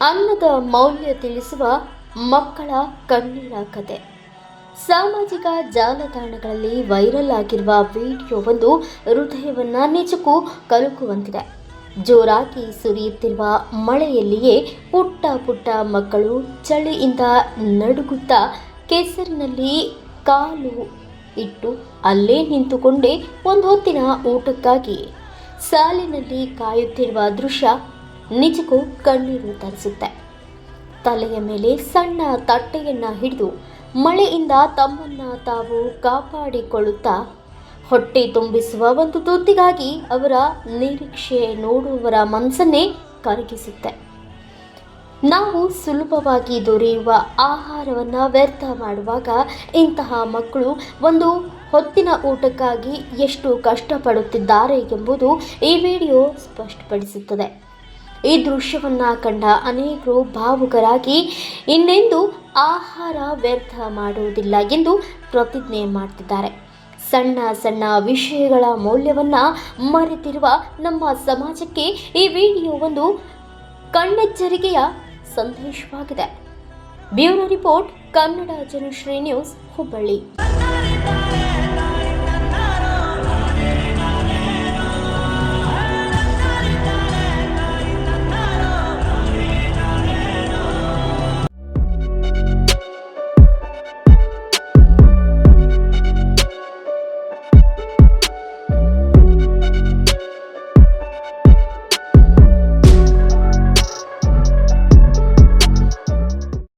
ಅನ್ನದ ಮೌಲ್ಯ ತಿಳಿಸುವ ಮಕ್ಕಳ ಕಣ್ಣೀರ ಕತೆ. ಸಾಮಾಜಿಕ ಜಾಲತಾಣಗಳಲ್ಲಿ ವೈರಲ್ ಆಗಿರುವ ವಿಡಿಯೋವೊಂದು ಹೃದಯವನ್ನ ನಿಜಕ್ಕೂ ಕಲಕುವಂತಿದೆ. ಜೋರಾಗಿ ಸುರಿಯುತ್ತಿರುವ ಮಳೆಯಲ್ಲಿಯೇ ಪುಟ್ಟ ಪುಟ್ಟ ಮಕ್ಕಳು ಚಳಿಯಿಂದ ನಡುಗುತ್ತಾ ಕೆಸರಿನಲ್ಲಿ ಕಾಲು ಇಟ್ಟು ಅಲ್ಲೇ ನಿಂತುಕೊಂಡೇ ಒಂದು ಹೊತ್ತಿನ ಊಟಕ್ಕಾಗಿ ಸಾಲಿನಲ್ಲಿ ಕಾಯುತ್ತಿರುವ ದೃಶ್ಯ ನಿಜಕ್ಕೂ ಕಣ್ಣೀರು ತರಿಸುತ್ತೆ. ತಲೆಯ ಮೇಲೆ ಸಣ್ಣ ತಟ್ಟೆಯನ್ನು ಹಿಡಿದು ಮಳೆಯಿಂದ ತಮ್ಮನ್ನ ತಾವು ಕಾಪಾಡಿಕೊಳ್ಳುತ್ತಾ ಹೊಟ್ಟೆ ತುಂಬಿಸುವ ಒಂದು ತುತ್ತಿಗಾಗಿ ಅವರ ನಿರೀಕ್ಷೆ ನೋಡುವವರ ಮನಸ್ಸನ್ನೇ ಕರಗಿಸುತ್ತೆ. ನಾವು ಸುಲಭವಾಗಿ ದೊರೆಯುವ ಆಹಾರವನ್ನು ವ್ಯರ್ಥ ಮಾಡುವಾಗ ಇಂತಹ ಮಕ್ಕಳು ಒಂದು ಹೊತ್ತಿನ ಊಟಕ್ಕಾಗಿ ಎಷ್ಟು ಕಷ್ಟಪಡುತ್ತಿದ್ದಾರೆ ಎಂಬುದು ಈ ವಿಡಿಯೋ ಸ್ಪಷ್ಟಪಡಿಸುತ್ತದೆ. ಈ ದೃಶ್ಯವನ್ನು ಕಂಡ ಅನೇಕರು ಭಾವುಕರಾಗಿ ಇನ್ನೆಂದೂ ಆಹಾರ ವ್ಯರ್ಥ ಮಾಡುವುದಿಲ್ಲ ಎಂದು ಪ್ರತಿಜ್ಞೆ ಮಾಡುತ್ತಿದ್ದಾರೆ. ಸಣ್ಣ ಸಣ್ಣ ವಿಷಯಗಳ ಮೌಲ್ಯವನ್ನು ಮರೆತಿರುವ ನಮ್ಮ ಸಮಾಜಕ್ಕೆ ಈ ವಿಡಿಯೋ ಒಂದು ಕಣ್ಣೆಚ್ಚರಿಕೆಯ ಸಂದೇಶವಾಗಿದೆ. Bureau report, Kannada Janashree news, Hubballi.